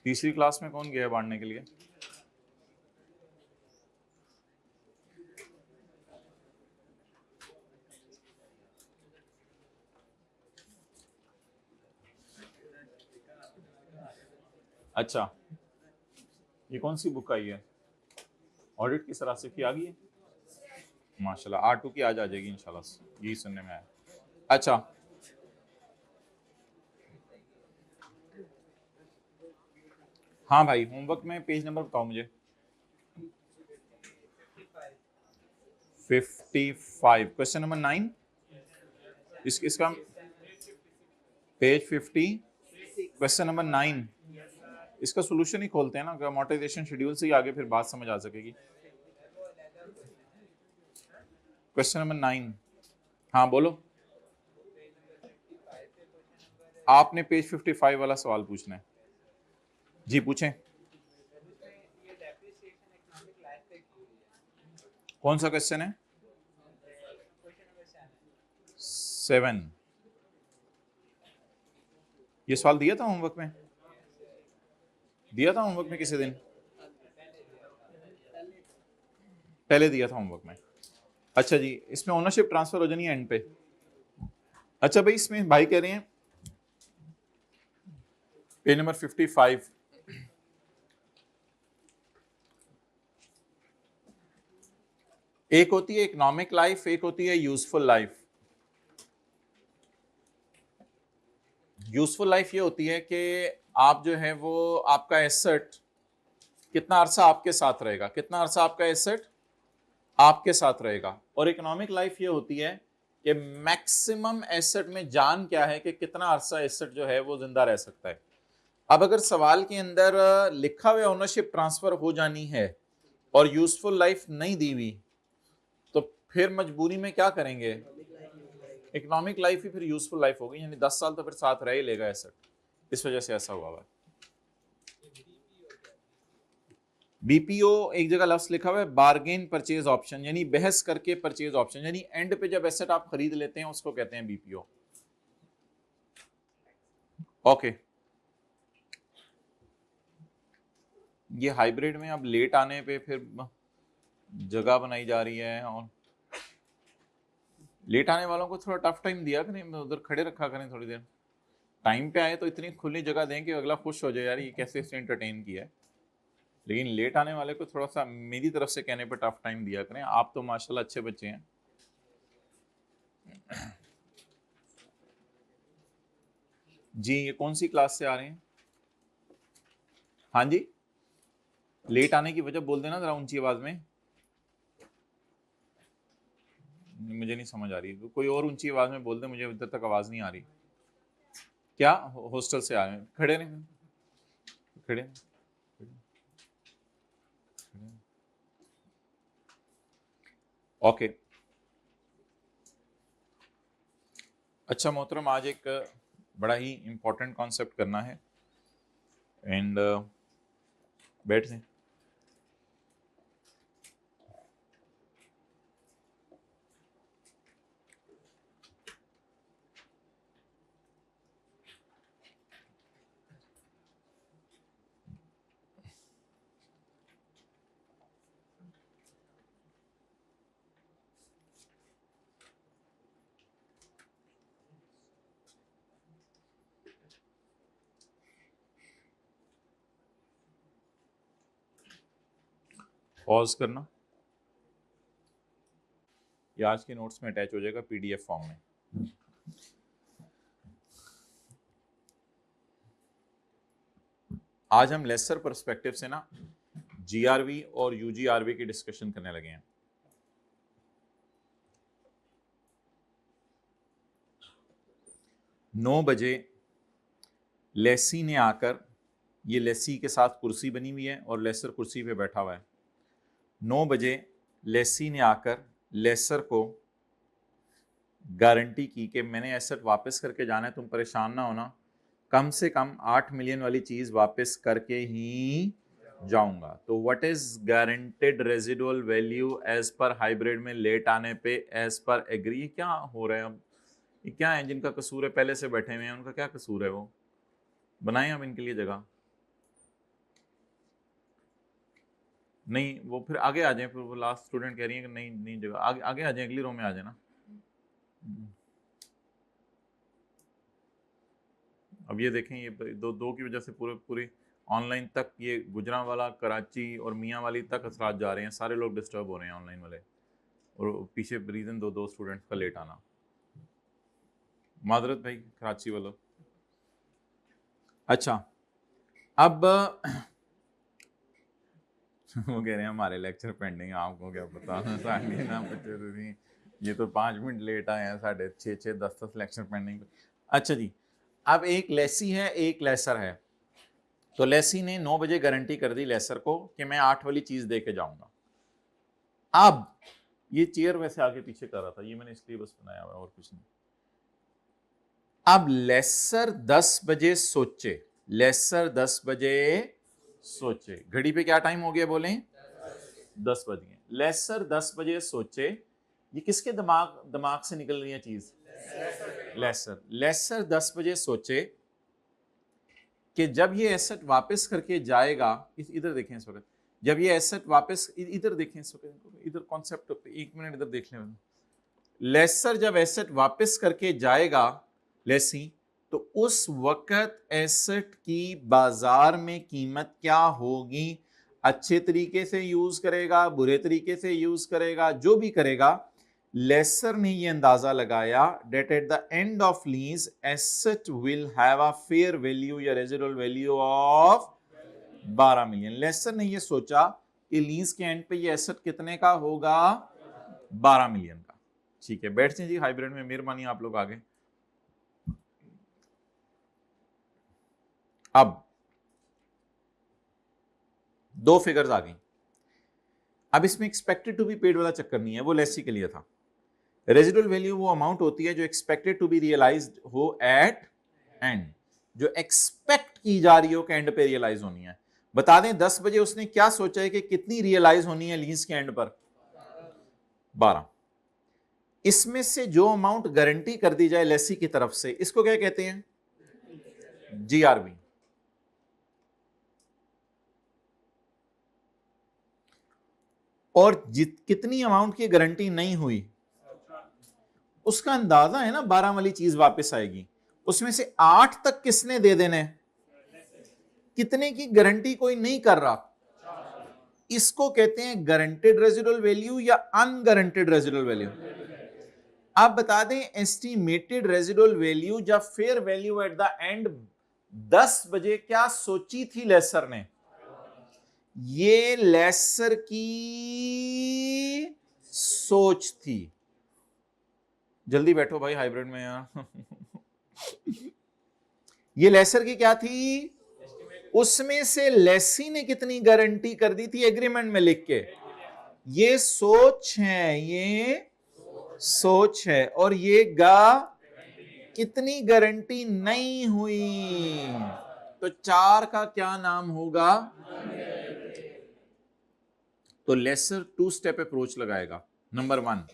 तीसरी क्लास में कौन गया है बांटने के लिए? अच्छा, ये कौन सी बुक आई है? ऑडिट की सरासिफ की आ गई है? माशाल्लाह, R2 की आज आ जाएगी इंशाल्लाह, यही सुनने में आया। अच्छा, हाँ भाई, होमवर्क में पेज नंबर बताओ मुझे। 55, क्वेश्चन नंबर 9। इसका पेज 50, क्वेश्चन नंबर 9। इसका सोल्यूशन ही खोलते हैं ना, अमोर्टाइजेशन शेड्यूल से ही आगे फिर बात समझ आ सकेगी। क्वेश्चन नंबर 9, हाँ बोलो। आपने पेज 55 वाला सवाल पूछना है। जी पूछें। कौन सा क्वेश्चन है? 7। ये सवाल दिया था होमवर्क में? दिया था होमवर्क में किसी दिन? पहले दिया था होमवर्क में। अच्छा जी, इसमें ओनरशिप ट्रांसफर हो जानी है एंड पे। अच्छा भाई, इसमें भाई कह रहे हैं पेज नंबर 55, एक होती है इकोनॉमिक लाइफ, एक होती है यूजफुल लाइफ। यूजफुल लाइफ ये होती है कि आप जो है वो आपका एसेट कितना अरसा आपके साथ रहेगा, कितना अरसा आपका एसेट आपके साथ रहेगा। और इकोनॉमिक लाइफ ये होती है कि मैक्सिमम एसेट में जान क्या है कि कितना अरसा एसेट जो है वो जिंदा रह सकता है। अब अगर सवाल के अंदर लिखा हुआ ओनरशिप ट्रांसफर हो जानी है और यूजफुल लाइफ नहीं दी हुई, तो फिर मजबूरी में क्या करेंगे? इकोनॉमिक लाइफ ही फिर यूजफुल लाइफ होगी, यानी 10 साल तो फिर साथ रह ही लेगा एसेट। इस वजह से ऐसा हुआ है। बीपीओ एक जगह लफ्ज लिखा हुआ है बार्गेन परचेज ऑप्शन, यानी बहस करके परचेज ऑप्शन, यानी एंड पे जब एसेट आप खरीद लेते हैं उसको कहते हैं बीपीओ। ओके, ये हाइब्रिड में अब लेट आने पे फिर जगह बनाई जा रही है, और लेट आने वालों को थोड़ा टफ टाइम दिया करें, उधर खड़े रखा करें थोड़ी देर। टाइम पे आए तो इतनी खुली जगह दें कि अगला खुश हो जाए, यार ये कैसे इसने एंटरटेन किया है। लेकिन लेट आने वाले को थोड़ा सा मेरी तरफ से कहने पर टफ टाइम दिया करें। आप तो माशाल्लाह अच्छे बच्चे हैं। जी, ये कौन सी क्लास से आ रहे हैं? हाँ जी, लेट आने की वजह बोल देना जरा ऊंची आवाज में। मुझे नहीं समझ आ रही, कोई और ऊंची आवाज में बोल दे, मुझे इधर तक आवाज नहीं आ रही। क्या हॉस्टल से आ रहे हैं? खड़े नहीं, खड़े नहीं। ओके, अच्छा मोहतरम, आज एक बड़ा ही इंपॉर्टेंट कॉन्सेप्ट करना है, एंड बैठ जाएं। पॉज करना, ये आज के नोट्स में अटैच हो जाएगा पीडीएफ फॉर्म में। आज हम लेसर पर्सपेक्टिव से ना जीआरवी और यूजीआरवी की डिस्कशन करने लगे हैं। नौ बजे लेसी ने आकर, ये लेसी के साथ कुर्सी बनी हुई है और लेसर कुर्सी पे बैठा हुआ है। 9 बजे लेसी ने आकर लेसर को गारंटी की कि मैंने एसेट वापस करके जाना है, तुम परेशान ना होना, कम से कम 8 मिलियन वाली चीज वापस करके ही जाऊंगा। तो what is guaranteed residual value as पर हाइब्रिड में लेट आने पे एज पर एग्री? क्या हो रहा है अब? ये क्या है जिनका कसूर है, पहले से बैठे हुए हैं, उनका क्या कसूर है? वो बनाएं अब इनके लिए जगह। नहीं वो फिर आगे आ जाए, फिर वो लास्ट स्टूडेंट कह रही है कि नहीं नहीं जगह, आगे आगे आ जाए, अगली रो में आ जाए ना। अब ये देखें, ये दो की वजह से पूरे पूरी ऑनलाइन तक ये गुजरांवाला, कराची और मियाँ वाली तक असरात जा रहे हैं, सारे लोग डिस्टर्ब हो रहे हैं ऑनलाइन वाले, और पीछे रीज़न दो स्टूडेंट्स का लेट आना। माजरत भाई कराची वालों। अच्छा अब वो कह रहे हैं हमारे लेक्चर पेंडिंग, आपको क्या पता ना बच्चे, ये तो 5 मिनट लेट आए हैं, 6:30 10 लेक्चर पेंडिंग। अच्छा जी, अब एक लेसी है एक लेसर है, तो लेसी ने 9 बजे गारंटी कर दी लेसर को कि मैं 8 वाली चीज दे के जाऊंगा। अब ये चेयर वैसे आगे पीछे कर रहा था, ये मैंने इसलिए बस बनाया हुआ और कुछ नहीं। अब लेसर 10 बजे सोचे, लेसर 10 बजे सोचे, घड़ी पे क्या टाइम हो गया बोले, 10 बज गए। लेसर 10 बजे सोचे, ये किसके दिमाग दिमाग से निकल रही है चीज, लेसर। लेसर 10 बजे सोचे कि जब ये एसेट वापस करके जाएगा, इधर देखें इस वक्त, जब ये एसेट वापस, इधर देखें इस वक्त, इधर कॉन्सेप्ट, 1 मिनट इधर देख लें। लेसर जब एसेट वापस करके जाएगा लेसी, तो उस वक्त एसेट की बाजार में कीमत क्या होगी, अच्छे तरीके से यूज करेगा, बुरे तरीके से यूज करेगा, जो भी करेगा, लेसर ने ये अंदाजा लगाया that at the end of lease asset will have a fair value या residual value of 12 million. Lessor ने ये सोचा कि लीज के एंड पे ये एसेट कितने का होगा, 12 मिलियन का। ठीक है, बैठ जाइए जी हाइब्रिड में, मेहरबानी आप लोग आगे। अब 2 फिगर्स आ गई। अब इसमें एक्सपेक्टेड टू बी पेड वाला चक्कर नहीं है, वो लेसी के लिए था। रेजिडुअल वैल्यू वो अमाउंट होती है जो एक्सपेक्टेड टू बी रियलाइज्ड हो एट एंड, जो एक्सपेक्ट की जा रही हो कि एंड पे रियलाइज होनी है। बता दें 10 बजे उसने क्या सोचा है कि कितनी रियलाइज होनी है लीज के एंड पर, 12। इसमें से जो अमाउंट गारंटी कर दी जाए लेसी की तरफ से, इसको क्या कहते हैं, जीआरबी। और कितनी अमाउंट की गारंटी नहीं हुई, उसका अंदाजा है ना, 12 वाली चीज वापस आएगी, उसमें से 8 तक किसने दे देने, कितने की गारंटी कोई नहीं कर रहा, इसको कहते हैं गारंटेड रेजिडुअल वैल्यू या अनगारंटेड रेजिडुअल वैल्यू। आप बता दें एस्टिमेटेड रेजिडुअल वैल्यू या fair value at the end 10 बजे क्या सोची थी लेसर ने, ये लेसर की सोच थी। जल्दी बैठो भाई हाइब्रिड में यार ये लेसर की क्या थी, उसमें से लेसी ने कितनी गारंटी कर दी थी एग्रीमेंट में लिख के, ये सोच है, ये सोच है, और ये कितनी गारंटी नहीं हुई, तो 4 का क्या नाम होगा, तो लेसर 2 स्टेप अप्रोच लगाएगा। नंबर 1,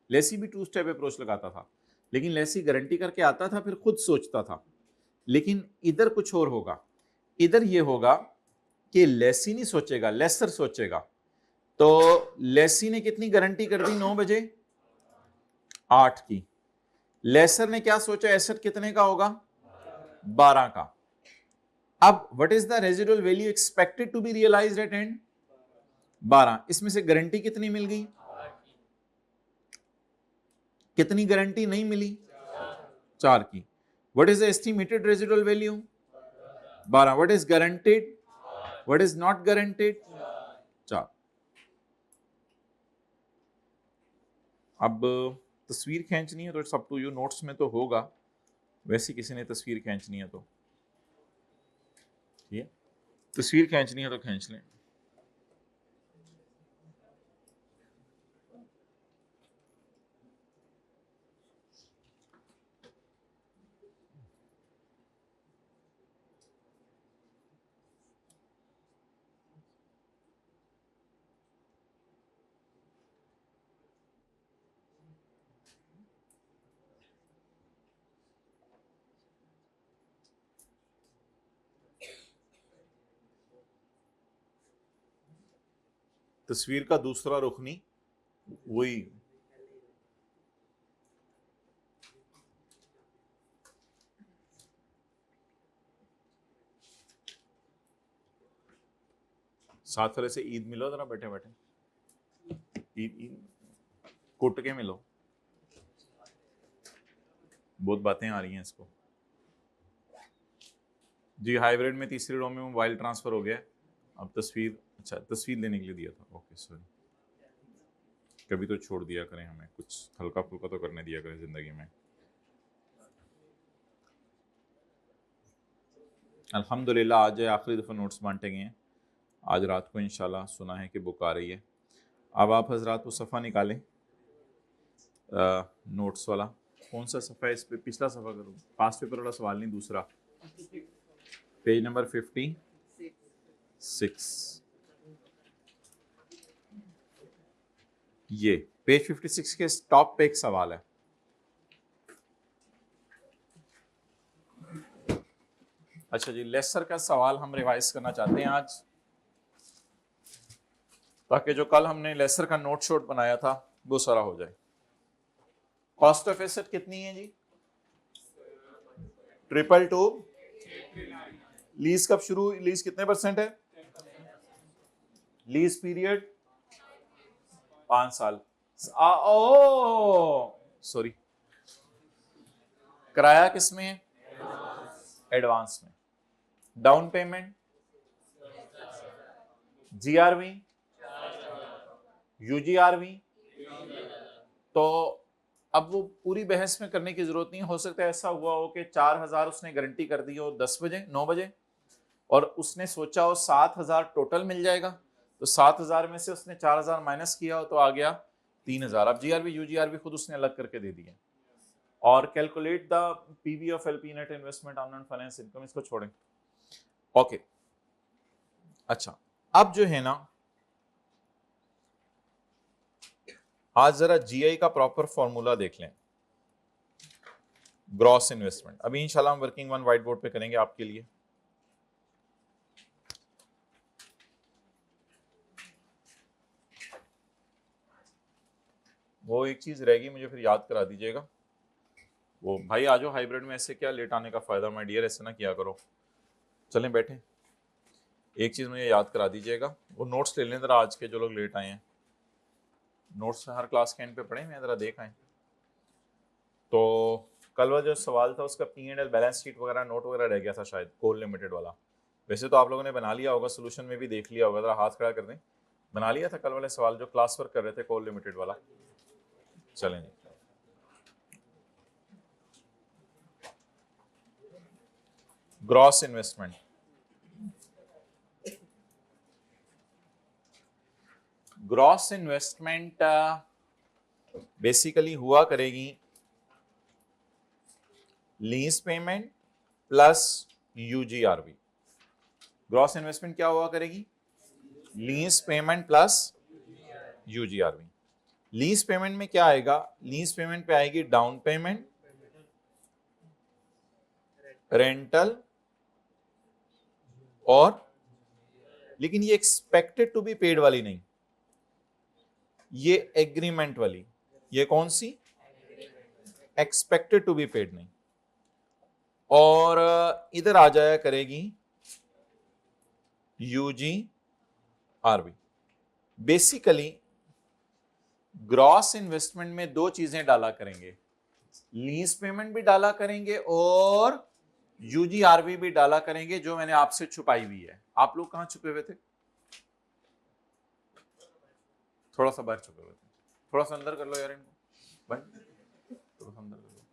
लेसी भी 2 स्टेप अप्रोच लगाता था, लेकिन लेसी गारंटी करके आता था फिर खुद सोचता था। लेकिन इधर कुछ और होगा, इधर ये होगा कि लेसी नहीं सोचेगा, लेसर सोचेगा। तो लेसी ने कितनी गारंटी कर दी 9 बजे, 8 की। लेसर ने क्या सोचा, एसेट कितने का होगा, 12 का। अब what is the residual value expected to be realised at end, 12। इसमें से गारंटी कितनी मिल गई, कितनी गारंटी नहीं मिली, 4 की। What is the estimated residual value, 12। What is guaranteed, what is not guaranteed, 4। अब तस्वीर खींचनी है तो it's up to you, notes में तो होगा, वैसे किसी ने तस्वीर खींचनी है तो ठीक है, तस्वीर खींचनी है तो खींच लें। तस्वीर का दूसरा रुख नहीं, वही साथ वाले से ईद मिलो जरा, बैठे बैठे ईद ईद कुट के मिलो, बहुत बातें आ रही हैं इसको। जी हाइब्रिड में तीसरी रो में मोबाइल ट्रांसफर हो गया, अब तस्वीर, अच्छा तस्वीर लेने के लिए दिया था, ओके सॉरी, कभी तो छोड़ दिया करें, हमें कुछ हल्का फुल्का तो करने दिया करें जिंदगी में। अल्हम्दुलिल्लाह आज आखिरी दफ़ा नोट्स बांटे गए हैं, आज रात को इंशाल्लाह सुना है कि बुक आ रही है। अब आप हजरात वो सफ़ा निकालें, नोट्स वाला कौन सा सफ़ा है, इस पे पिछला सफ़ा करूँ, पास पेपर वाला सवाल नहीं, दूसरा पेज नंबर 56, ये पेज 56 के टॉप पे एक सवाल है। अच्छा जी, लेसर का सवाल हम रिवाइज करना चाहते हैं आज, ताकि जो कल हमने लेसर का नोट शोट बनाया था वो सारा हो जाए। कॉस्ट ऑफ एसेट कितनी है जी? 222। लीज कब शुरू, लीज कितने परसेंट है? लीज पीरियड 5 साल। ओ सॉरी, किराया किसमें है? एडवांस में। Down payment, GRV, UGRV. तो अब वो पूरी बहस में करने की जरूरत नहीं, हो सकता है ऐसा हुआ हो कि 4000 उसने गारंटी कर दी हो 10 बजे 9 बजे, और उसने सोचा हो 7000 टोटल मिल जाएगा, तो 7000 में से उसने 4000 माइनस किया हो तो आ गया 3000। अब जीआरवी यूजीआरवी खुद उसने अलग करके दे दिया। और calculate the PV of LP net investment on finance income, इसको छोड़ें, ओके। अच्छा, अब जो है ना, आज जरा जीआई का प्रॉपर फॉर्मूला देख लें, ग्रॉस इन्वेस्टमेंट। अभी इंशाल्लाह हम वर्किंग वन व्हाइट बोर्ड पे करेंगे आपके लिए। वो एक चीज रहेगी, मुझे फिर याद करा दीजिएगा। वो भाई आ जाओ हाइब्रिड में, ऐसे क्या लेट आने का फायदा माय डियर, ऐसे ना किया करो। चलें बैठे, एक चीज मुझे याद करा दीजिएगा, वो नोट्स ले लें जरा आज के, जो लोग लेट आए हैं नोट्स हर क्लास के एंड पे पढ़े, मैं जरा देख आए। तो कल वाला जो सवाल था उसका P&L बैलेंस शीट वगैरह नोट वगैरह रह गया था शायद, कोल लिमिटेड वाला। वैसे तो आप लोगों ने बना लिया होगा, सोल्यूशन में भी देख लिया होगा, जरा हाथ खड़ा कर दें। बना लिया था कल वाले सवाल जो क्लास वर्क कर रहे थे, कोल लिमिटेड वाला? चलें जी, gross investment. Gross investment basically हुआ करेगी lease payment plus U G R V. Gross investment क्या हुआ करेगी? Lease payment plus U G R V. Lease payment में क्या आएगा? लीज पेमेंट पे आएगी डाउन पेमेंट, रेंटल, और लेकिन ये एक्सपेक्टेड टू बी पेड वाली नहीं, ये एग्रीमेंट वाली। ये कौन सी? एक्सपेक्टेड टू बी पेड नहीं। और इधर आ जाया करेगी यूजीआरवी। बेसिकली ग्रॉस इन्वेस्टमेंट में दो चीजें डाला करेंगे, लीज पेमेंट भी डाला करेंगे और यूजीआरवी भी डाला करेंगे, जो मैंने आपसे छुपाई हुई है। आप लोग कहां छुपे हुए थे? थोड़ा सा बाहर छुपे हुए थे, थोड़ा सा अंदर कर लो यार इनको भाई, थोड़ा सा अंदर कर लो।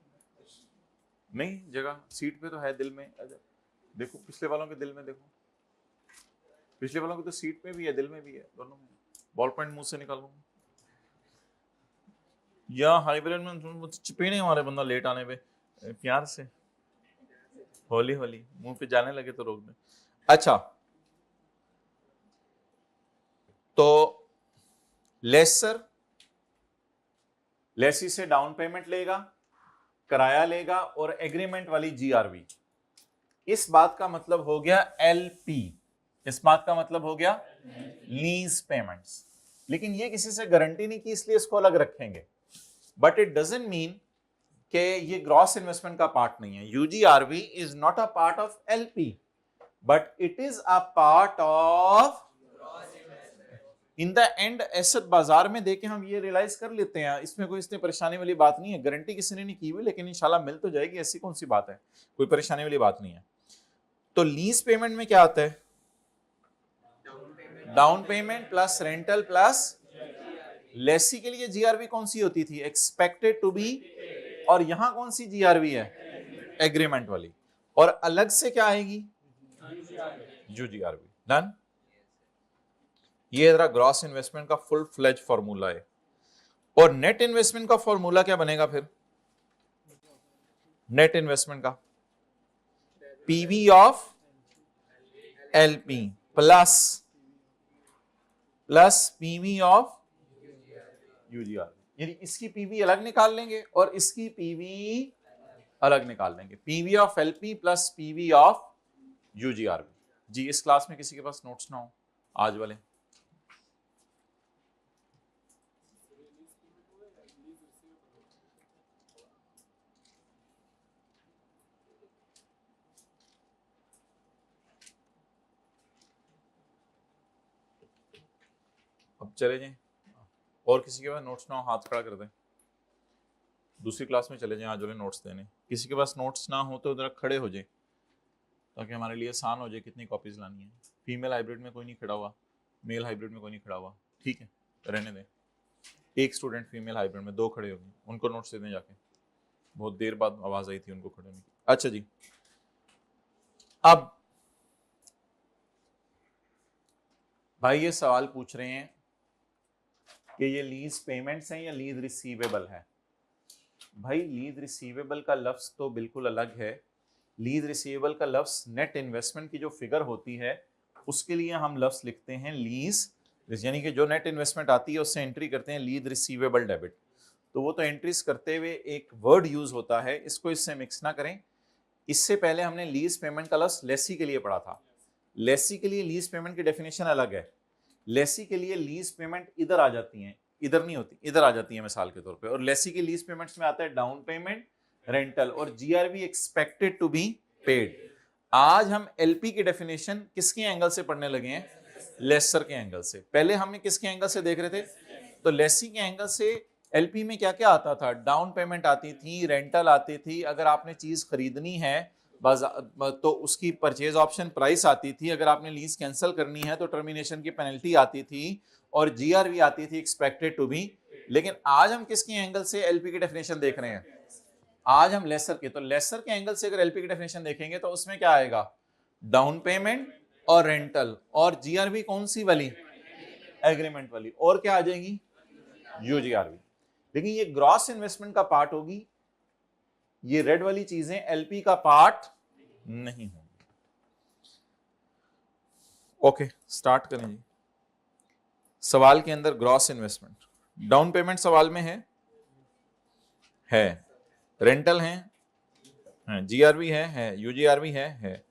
नहीं जगह, सीट पे तो है, दिल में देखो, पिछले वालों के दिल में देखो, पिछले वालों की तो सीट पे भी है, दिल में भी है, दोनों में। बॉल पॉइंट मुंह से निकालो, या हाइब्रिड में चिपे नहीं हमारे बंदा लेट आने पे, प्यार से होली होली मुंह पे जाने लगे तो रोक दे। अच्छा, तो लेसर लेसी से डाउन पेमेंट लेगा, किराया लेगा, और एग्रीमेंट वाली जीआरवी। इस बात का मतलब हो गया एलपी, इस बात का मतलब हो गया लीज पेमेंट्स। लेकिन ये किसी से गारंटी नहीं कि इसलिए इसको अलग रखेंगे, बट इट डजंट मीन कि ये ग्रॉस इन्वेस्टमेंट का पार्ट नहीं है। UGRV is not a part of LP, but it is a part of in the end asset. बाजार में देके हम ये रियलाइज कर लेते हैं, इसमें कोई इतनी परेशानी वाली बात नहीं है। गारंटी किसी ने नहीं की हुई, लेकिन इंशाल्लाह मिल तो जाएगी, ऐसी कौन सी बात है, कोई परेशानी वाली बात नहीं है। तो लीज पेमेंट में क्या आता है? Down payment plus rental plus lessee के लिए जीआरवी कौन सी होती थी? Expected to be. और यहां कौन सी जीआरवी है? एग्रीमेंट वाली। और अलग से क्या आएगी? यूजीआरवी। डन। ये जरा ग्रॉस इन्वेस्टमेंट का फुल फ्लेज फॉर्मूला है। और नेट इन्वेस्टमेंट का फॉर्मूला क्या बनेगा फिर? नेट इन्वेस्टमेंट का PV of L P plus P V of UGRV. यानी इसकी पीवी अलग निकाल लेंगे और इसकी पीवी अलग निकाल लेंगे। P V of L P plus P V of U G R V. जी, इस क्लास में किसी के पास नोट्स ना हो आज वाले? अब चले जाएं। और किसी के पास नोट्स ना हो हाथ खड़ा कर दें। दूसरी क्लास में चले जाएं आज वाले नोट्स देने। किसी के पास नोट्स ना हो तो जरा खड़े हो जाए ताकि हमारे लिए आसान हो जाए कितनी कॉपीज लानी है। फीमेल हाइब्रिड में कोई नहीं खड़ा हुआ, मेल हाइब्रिड में कोई नहीं खड़ा हुआ, ठीक है रहने दें। एक स्टूडेंट फीमेल हाइब्रिड में, 2 खड़े हो गए, उनको नोट्स दे दें जाके। बहुत देर बाद आवाज आई थी उनको खड़े होने की। अच्छा जी, अब भाई ये सवाल पूछ रहे हैं कि ये लीज पेमेंट्स हैं या लीज रिसीवेबल है। भाई लीज रिसीवेबल का लफ्ज तो बिल्कुल अलग है। लीज रिसीवेबल का लफ्ज नेट इन्वेस्टमेंट की जो फिगर होती है उसके लिए हम लफ्ज लिखते हैं लीज, यानी कि जो नेट इन्वेस्टमेंट आती है उससे एंट्री करते हैं लीज रिसीवेबल डेबिट। तो वो तो एंट्रीज करते हुए एक वर्ड यूज होता है, इसको इससे मिक्स ना करें। इससे पहले हमने लीज पेमेंट का लफ्ज लेसी के लिए पढ़ा था। लेसी के लिए लीज पेमेंट की डेफिनेशन अलग है। लेसी के लिए लीज पेमेंट इधर आ जाती है, इधर नहीं होती, इधर आ जाती है मिसाल के तौर पे। और लेसी की लीज पेमेंट्स में आता है डाउन पेमेंट, रेंटल और GRV expected to be paid. आज हम एलपी की डेफिनेशन किसके एंगल से पढ़ने लगे हैं? लेसर के एंगल से। पहले हमें किसके एंगल से देख रहे थे? तो लेसी के एंगल से एलपी में क्या क्या आता था? डाउन पेमेंट आती थी, रेंटल आती थी, अगर आपने चीज खरीदनी है तो उसकी परचेज ऑप्शन प्राइस आती थी, अगर आपने लीज कैंसिल करनी है तो टर्मिनेशन की पेनल्टी आती थी, और जीआरवी आती थी एक्सपेक्टेड टू बी। लेकिन आज हम किसके एंगल से एलपी की डेफिनेशन देख रहे हैं? आज हम लेसर के। तो लेसर के एंगल से अगर एलपी की डेफिनेशन देखेंगे तो उसमें क्या आएगा? डाउन पेमेंट और रेंटल, और जीआरवी कौन सी वाली? एग्रीमेंट वाली। और क्या आ जाएगी? यूजीआरवी। लेकिन ये ग्रॉस इन्वेस्टमेंट का पार्ट होगी, ये रेड वाली चीजें एलपी का पार्ट नहीं होंगी। ओके, स्टार्ट करें जी। सवाल के अंदर ग्रॉस इन्वेस्टमेंट, डाउन पेमेंट सवाल में है, रेंटल है, जीआरवी है, यूजीआरवी है।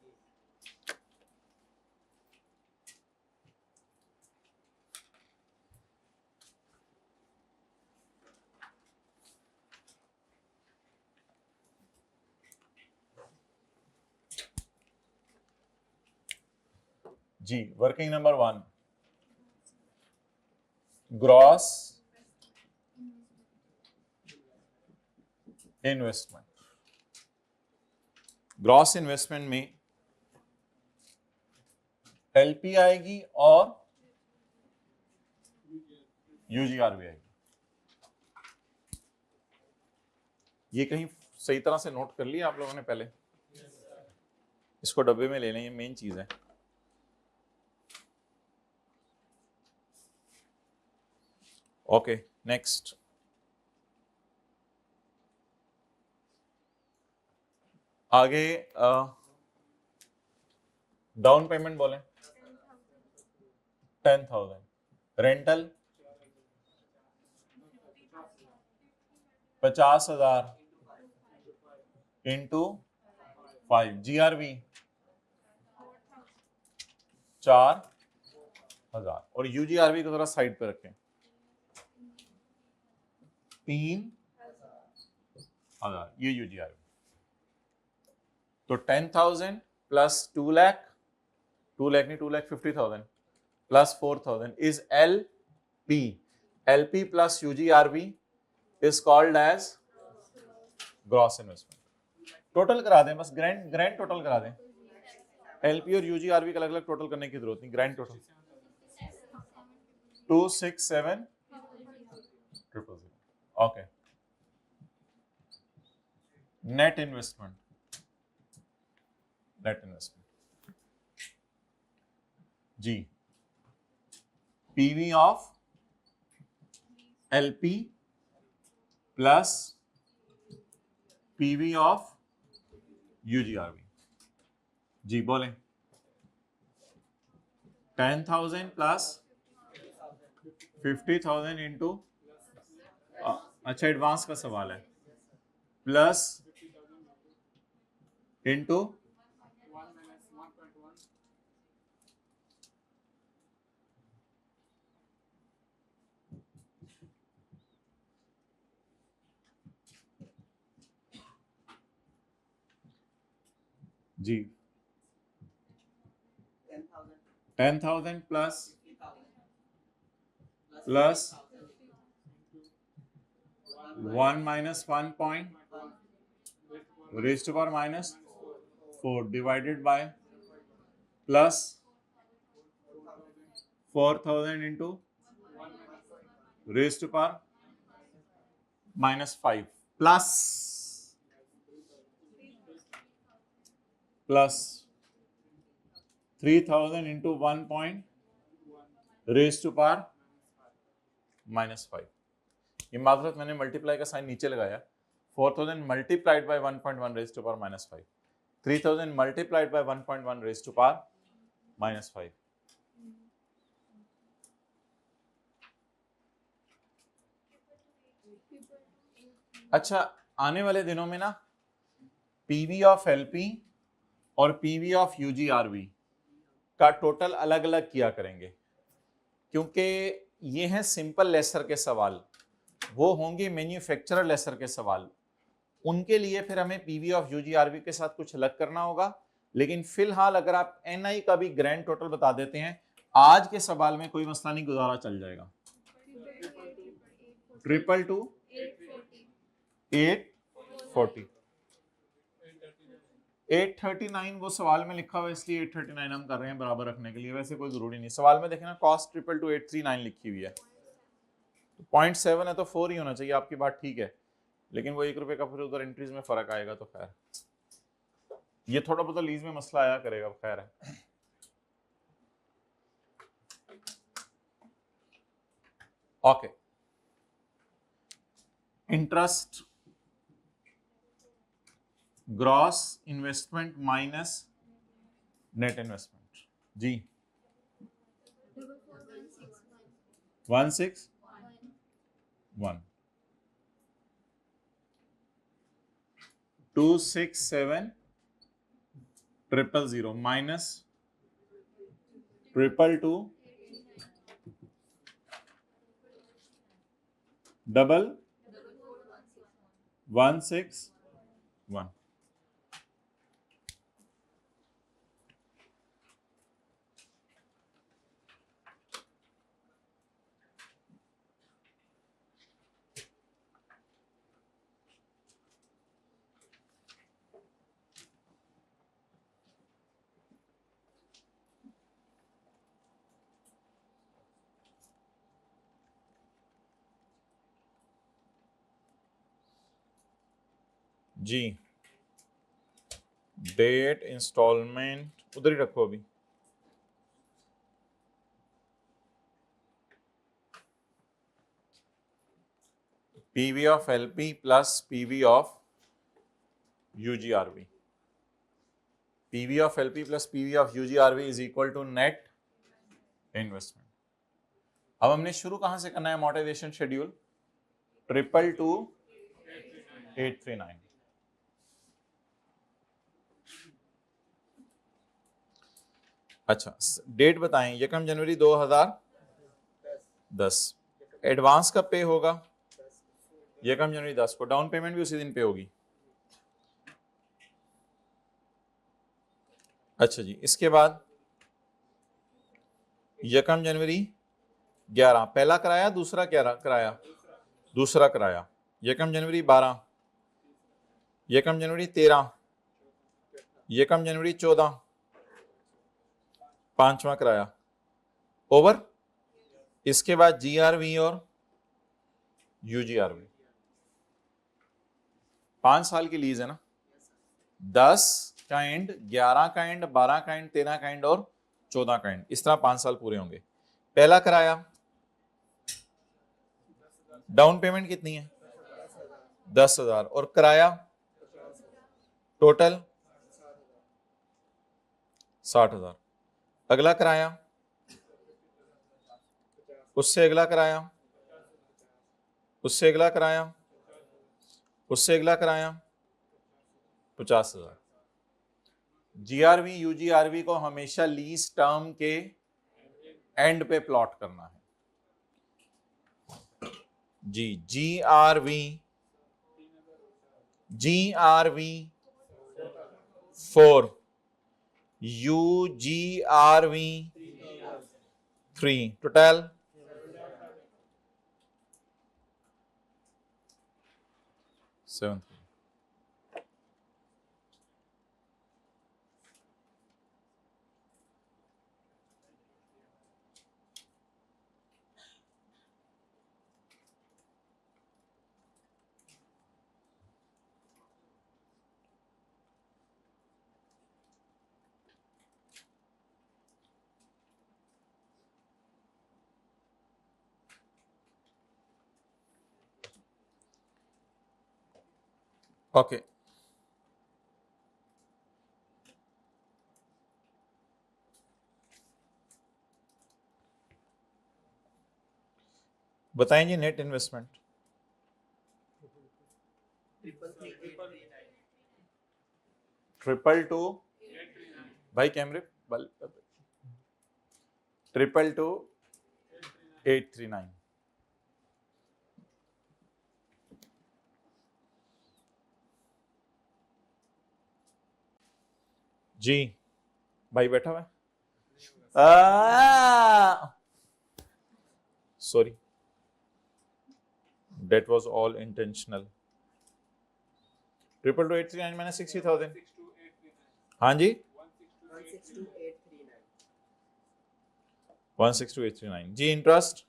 जी, working number 1, gross investment. Gross investment में एलपी आएगी और यूजीआरवी आएगी। ये कहीं सही तरह से नोट कर लिया आप लोगों ने? पहले इसको डब्बे में ले लें, ये मेन चीज है। Okay, next. आगे डाउन पेमेंट बोले 10,000, रेंटल 50,000 इंटू 5, जीआरवी 4,000, और यूजीआरवी को थोड़ा साइड पे रखें। 3,000 ये यूजीआरवी। तो 10,000 प्लस 2 लाख, 2 लाख नहीं 2,50,000 plus 4,000 is LP. LP plus UGRV is called as gross investment. Total करा दें, बस ग्रैंड टोटल करा दें। एलपी और यूजीआरवी का अलग अलग टोटल करने की जरूरत नहीं, grand total 267,000। Okay, net investment, जी P V of L P plus P V of U G R V. जी बोलें। 10,000 प्लस 50,000 इंटू, अच्छा एडवांस का सवाल है, प्लस इंटू जी 10,000 plus 1 minus 1 point raised to power minus 4 divided by plus 4,000 into raised to power minus 5 plus 3,000 into 1 point raise to power minus 5। ये माजरत मैंने मल्टीप्लाई का साइन नीचे लगाया। 4,000 multiplied by 1.1 raise to power minus 5, 3,000 multiplied by 1.1 raise to power minus 5। अच्छा, आने वाले दिनों में ना पीवी ऑफ एलपी और पीवी ऑफ यूजीआरवी का टोटल अलग अलग किया करेंगे, क्योंकि ये हैं सिंपल लेसर के सवाल, वो होंगे मैन्युफैक्चरर लेसर के सवाल। उनके लिए फिर हमें पीवी ऑफ यूजीआरवी के साथ कुछ अलग करना होगा। लेकिन फिलहाल अगर आप एनआई का भी ग्रैंड टोटल बता देते हैं, आज के सवाल में कोई मसला नहीं, गुजारा चल जाएगा। 222 840 839 वो सवाल में लिखा हुआ है, इसलिए 839 हम कर रहे हैं बराबर रखने के लिए। वैसे कोई जरूरी नहीं, सवाल में देखें ना कॉस्ट 222,839 लिखी हुई है, 0.7 है तो 4 ही होना चाहिए। आपकी बात ठीक है, लेकिन वो 1 रुपए का फिर उधर एंट्रीज में फर्क आएगा, तो खैर ये थोड़ा बहुत लीज में मसला आया करेगा, खैर है। Okay, interest gross investment minus net investment, जी 161 267,000 माइनस 222 161। जी डेट इंस्टॉलमेंट उधर ही रखो अभी। P V of L P plus P V of U G R V, P V of L P plus P V of U G R V is equal to net investment. अब हमने शुरू कहां से करना है अमोर्टाइजेशन शेड्यूल? 222,839। अच्छा, डेट बताएं। 1 जनवरी 2010। एडवांस कब पे होगा? यकम जनवरी 10 को, डाउन पेमेंट भी उसी दिन पे होगी। अच्छा जी, इसके बाद यकम जनवरी 11 पहला कराया, दूसरा कराया, दूसरा कराया। यकम जनवरी 12, यकम जनवरी 13, यकम जनवरी 14, पांचवा कराया। ओवर। इसके बाद जीआरवी और यूजीआरवी, 5 साल की लीज है ना, 10 का एंड, 11 का एंड, 12 का एंड, 13 का एंड और 14 का एंड, इस तरह 5 साल पूरे होंगे। पहला कराया, डाउन पेमेंट कितनी है? 10,000 और कराया टोटल 60,000। अगला कराया, उससे अगला कराया, उससे अगला कराया, उससे अगला कराया 50,000। जीआरवी यूजीआरवी को हमेशा लीज टर्म के एंड पे प्लॉट करना है जी। G R V 4, U G R V 3, total 7। ओके, बताएं जी नेट इन्वेस्टमेंट। 222 भाई कैमरे 222 839 जी। भाई बैठा हुआ है, sorry, that was all intentional। 222 839 मैंने 60,000। हाँ जी, 162,839 जी। इंटरेस्ट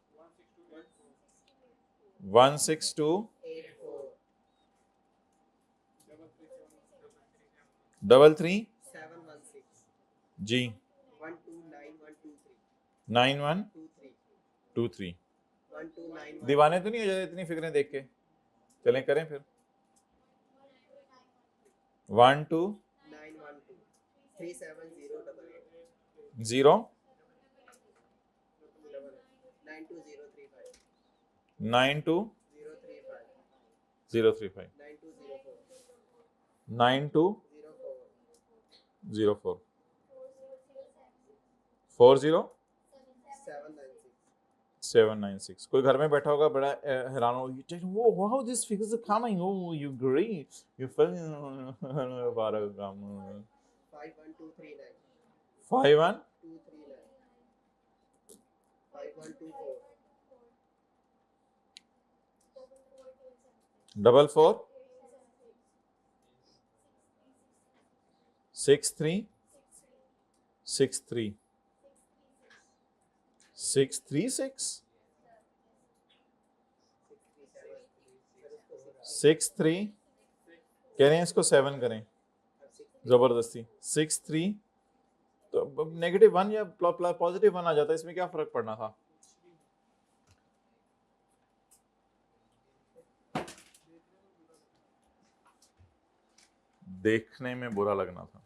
162,33 जी 9123। दीवाने तो नहीं हो जाते इतनी फिक्रें देख के? चलें करें फिर। 1291237088 92035 9204 40796। कोई घर में बैठा होगा बड़ा हैरान हो, वो wow this figures are coming, oh you great, you feel 51239 5124 6363 636 63 कह रहे हैं इसको 7 करें जबरदस्ती 63 तो -1 या +1 आ जाता है, इसमें क्या फर्क पड़ना था? देखने में बुरा लगना था।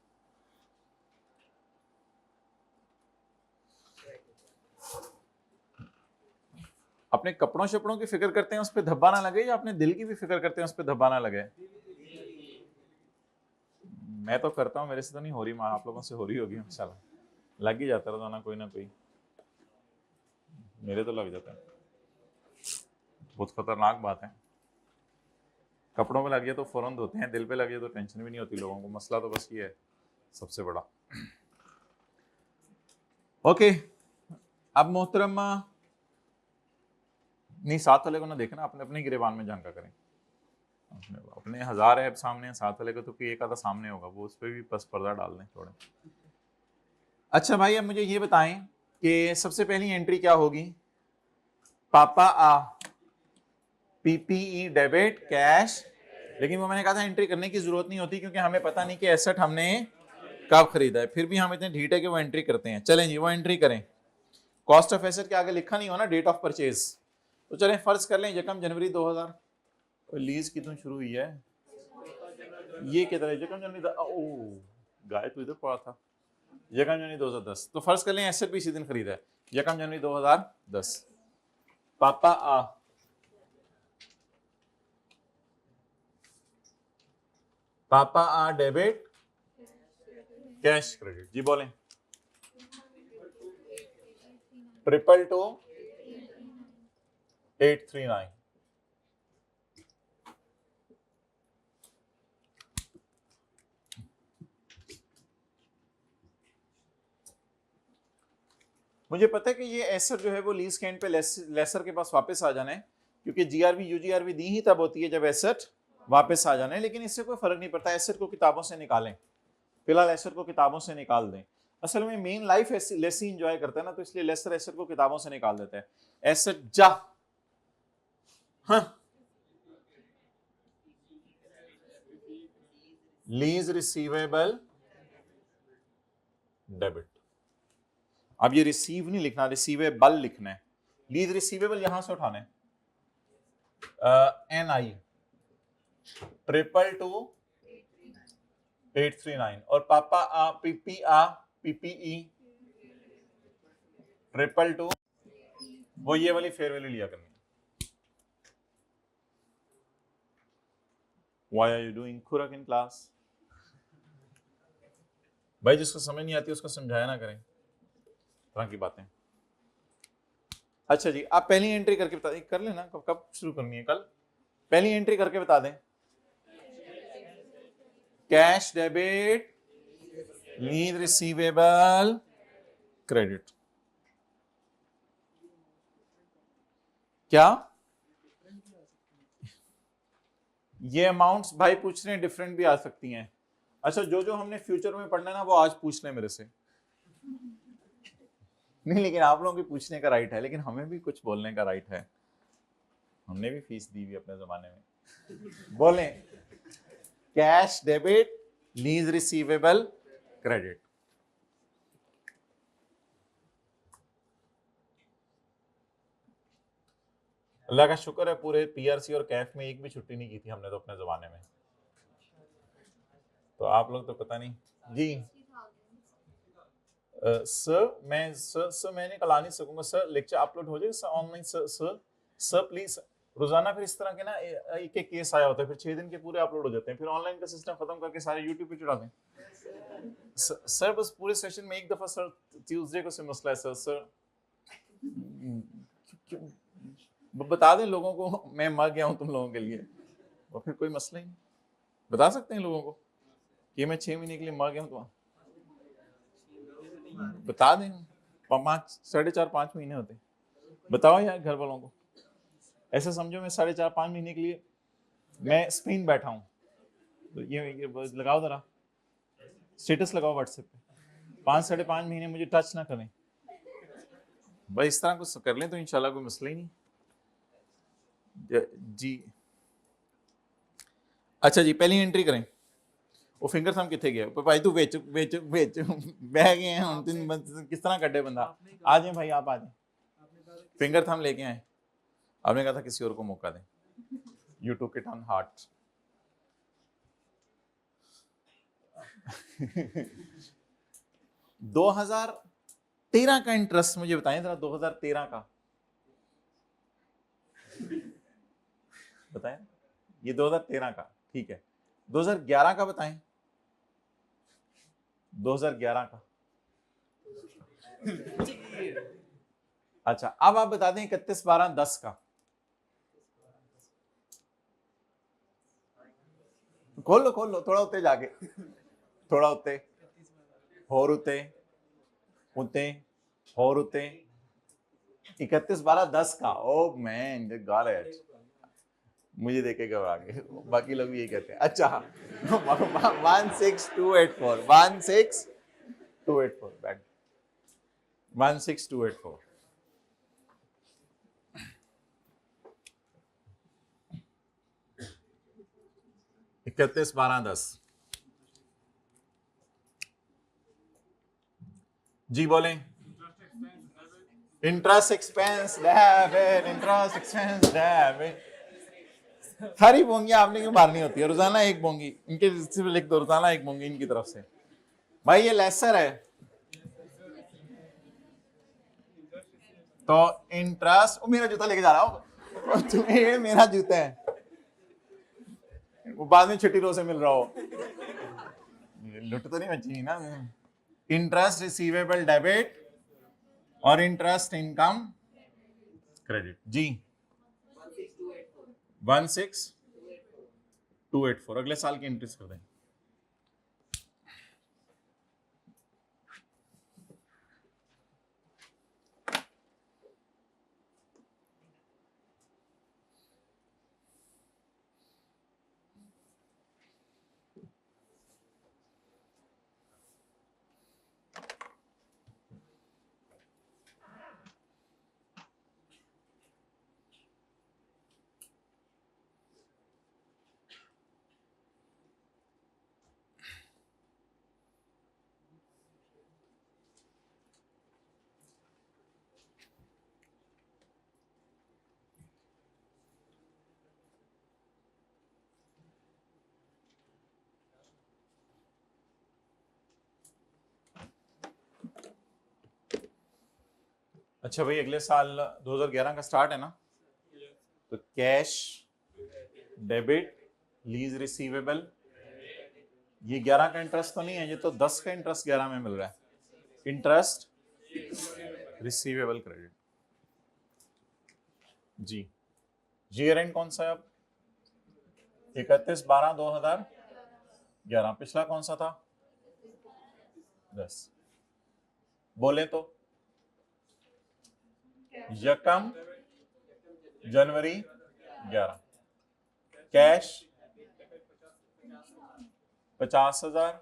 अपने कपड़ों शपड़ों की फिक्र करते हैं उस पर धब्बा ना लगे, या अपने दिल की भी फिक्र करते हैं उस पर धब्बा ना लगे? मैं तो करता हूँ, मेरे से तो नहीं हो रही, माँ आप लोगों से हो रही होगी इंशाल्लाह। लग ही जाता है ना कोई ना कोई, मेरे तो लग जाता है। बहुत खतरनाक बात है। कपड़ों पे लग गया तो फौरन धोते हैं, दिल पे लग गया तो टेंशन भी नहीं होती लोगों को। मसला तो बस ये है सबसे बड़ा। ओके, अब मोहतरमा नहीं, साथ वाले को ना देखना, अपने अपने गिरेबान में जान का करें। अपने 1000 ऐप सामने, साथ वाले को तो कोई एक आधा सामने होगा, वो उस पर भी बस पर्दा डाल दें थोड़े। अच्छा भाई, अब मुझे ये बताएं कि सबसे पहली एंट्री क्या होगी? पापा आ, पीपीई डेबिट कैश। लेकिन वो मैंने कहा था एंट्री करने की जरूरत नहीं होती, क्योंकि हमें पता नहीं कि एसेट हमने कब खरीदा है। फिर भी हम इतने ढीठ है कि वो एंट्री करते हैं। चलें जी, वो एंट्री करें। कॉस्ट ऑफ एसेट के आगे लिखा नहीं हो ना डेट ऑफ परचेज, तो चलें फर्ज कर लें 1 जनवरी 2000। लीज कितनी शुरू हुई है? ये किधर है? 1 जनवरी, ओ गाय तो इधर पड़ा था। 1 जनवरी 2010, तो फर्ज कर लें एसेट भी इसी दिन खरीदा है, 1 जनवरी 2010। पापा आ, पापा आ डेबिट कैश क्रेडिट। जी बोलें। 222-839। मुझे पता है कि ये एसेट जो है वो लीज के एंड पे लेसर के पास वापस आ जाना है, क्योंकि जीआरवी यूजीआरवी दी ही तब होती है जब एसेट वापस आ जाना है। लेकिन इससे कोई फर्क नहीं पड़ता, एसेट को किताबों से निकालें, फिलहाल एसेट को किताबों से निकाल दें। असल में मेन लाइफ लेसी एंजॉय करता है ना, तो इसलिए लेसर एसेट को किताबों से निकाल देता है। एसेट जा, हाँ, लीज रिसीवेबल डेबिट। अब ये रिसीव नहीं लिखना, रिसीवेबल लिखना है। लीज रिसीवेबल यहां से उठाना है, NI 222-839। और पापा आ, पीपी आ, PPE 222, वो ये वाली फेयर वैल्यू लिया करनी। Why are you doing खुराक in class? भाई जिसको समझ नहीं आती उसको समझाया ना करें तरह की बातें। अच्छा जी, आप पहली एंट्री करके बता दें, कर लेना, कब शुरू करनी है? कल। पहली एंट्री करके बता दें। Cash debit lease receivable credit. क्या ये अमाउंट्स भाई पूछ रहे हैं, डिफरेंट भी आ सकती हैं। अच्छा, जो जो हमने फ्यूचर में पढ़ना है ना वो आज पूछ लें मेरे से। नहीं, लेकिन आप लोगों के पूछने का राइट है, लेकिन हमें भी कुछ बोलने का राइट है। हमने भी फीस दी हुई अपने जमाने में। बोलें, cash debit lease receivable credit. Allah का शुक्र है पूरे पीआरसी और कैफ में एक भी छुट्टी नहीं की थी हमने तो अपने जमाने में। तो आप लोग तो पता नहीं जी। सर मैं निकला नहीं सकूंगा सर, लेक्चर अपलोड हो जाएगा सर ऑनलाइन। Sir please. रोजाना फिर इस तरह के ना एक एक केस आया होता है, फिर 6 दिन के पूरे अपलोड हो जाते हैं, फिर ऑनलाइन का सिस्टम खत्म करके सारे यूट्यूब पे चढ़ा दें। सर बस पूरे सेशन में एक दफा सर ट्यूसडे को से मसला है सर बता दें लोगों को मैं मर गया हूं तुम लोगों के लिए, और फिर कोई मसला ही नहीं। बता सकते हैं लोगों को कि मैं 6 महीने के लिए मर गया हूं, तो बता दें। 4.5 5 महीने होते। बताओ यार घर वालों को, ऐसा समझो मैं 4.5 5 महीने के लिए मैं स्पेन बैठा हूं, तो ये लगाओ जरा स्टेटस लगाओ व्हाट्सएप पे, 5 5.5 महीने मुझे टच ना करें भाई। इस तरह कुछ कर लें तो इंशाल्लाह कोई मसला ही नहीं जी। अच्छा जी, पहली एंट्री करें। वो फिंगर थंब किथे गया भाई? तू बेच बेच बेच बह गए हैं हम तीन, किस तरह कटे बंदा? आ जाए भाई, आप आ जाए, फिंगर थंब लेके आए। आपने कहा था किसी और को मौका दें। You took it on heart. दो 2013 का इंटरेस्ट मुझे बताएं जरा, 2013 का बताएं। ये 2013 का ठीक है। 2011 का बताएं, 2011 का। अच्छा, अब आप बता दें 31/12/10 का। खोल लो थोड़ा उत्ते जाके, थोड़ा उत्ते, होर उत्ते, उत्ते, होर उत्ते, 31/12/10 का। ओ मैन गॉट इट, मुझे देख के घबरा गए, बाकी लोग भी यही कहते हैं। अच्छा 16284, 16284 बैक, 16284। 31/12/10 जी बोलें। Interest expense debit, interest expense debit. सारी बोंगियां आपने क्यों मारनी होती है? रोजाना एक बोंगी इनके सिर्फ लिख दो, रोजाना एक बोंगी इनकी तरफ से। भाई ये लेसर है तो इंटरेस्ट, मेरा जूता लेके जा रहा हूँ तुम्हें, ये मेरा जूता है, वो बाद में छठी रो से मिल रहा हो, लुट तो नहीं बची ना। इंटरेस्ट रिसीवेबल डेबिट और इंटरेस्ट इनकम क्रेडिट जी। 16284 अगले साल की इंट्रीज कर दें। अच्छा भाई अगले साल 2011 का स्टार्ट है ना, तो कैश डेबिट लीज रिसीवेबल, ये 11 का इंटरेस्ट तो नहीं है, ये तो 10 का इंटरेस्ट 11 में मिल रहा है। इंटरेस्ट रिसीवेबल क्रेडिट जी। ईयर एंड कौन सा है अब? 31/12/2011। पिछला कौन सा था? 10। बोले तो यकम जनवरी 11, कैश 50,000,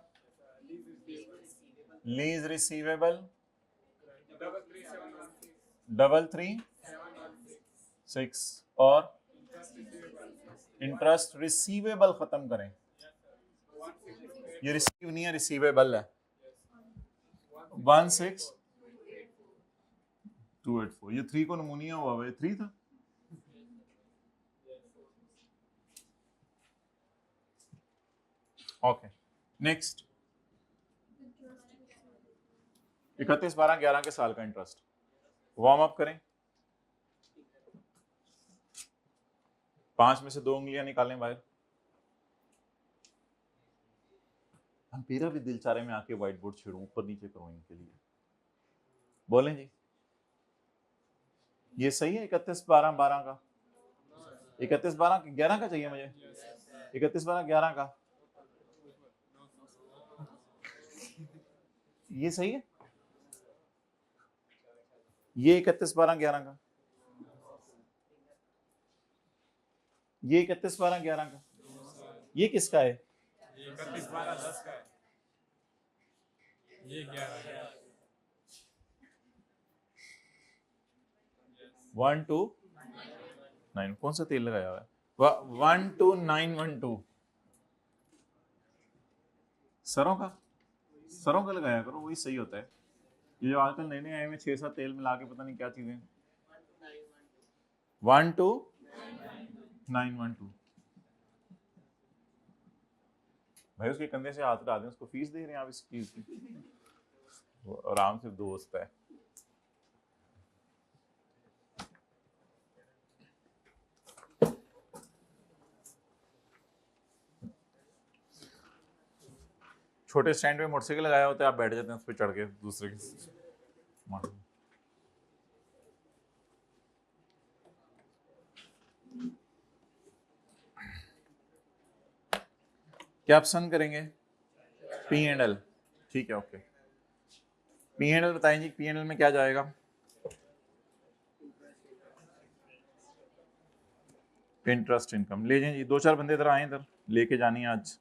लीज रिसीवेबल 3336 और इंटरेस्ट रिसीवेबल खत्म करें, ये रिसीव नहीं है रिसीवेबल है, 16284। ये 3 को नमूनिया हुआ है, 3 था। ओके नेक्स्ट 31/12/11 के साल का इंटरेस्ट वार्म अप करें। 5 में से 2 उंगलियां निकालें बाहर। मेरा भी दिल चाह रहा है मैं आके व्हाइट बोर्ड छेड़ूं, ऊपर नीचे करूं इनके लिए। बोलें जी, ये सही है 31/12/12 का? 31/12/11 का चाहिए मुझे, 31/12/11 का ये सही है। ये 31/12/11 का, ये 31/12/11 का, ये किसका है? 31/12/10 का है, ये 11 129 कौन सा तेल लगाया हुआ है? 12912 सरों का, सरों का लगाया करो, वही सही होता है। ये जो आजकल नए नए आए में 6-7 तेल मिला के पता नहीं क्या चीजें। 12912 भाई उसके कंधे से हाथ डाल दें, उसको फीस दे रहे हैं आप इस चीज की, वो आराम से दोस्त है। छोटे स्टैंड पे मोटरसाइकिल लगाया होता है, आप बैठ जाते हैं उस पर चढ़ के दूसरे के। क्या पसंद करेंगे? पी एंड एल, ठीक है, ओके। पी एंड एल बताएं जी, पी एंड एल में क्या जाएगा? Interest income. ले जाएं जी, 2-4 बंदे इधर आए, इधर लेके जानी है आज।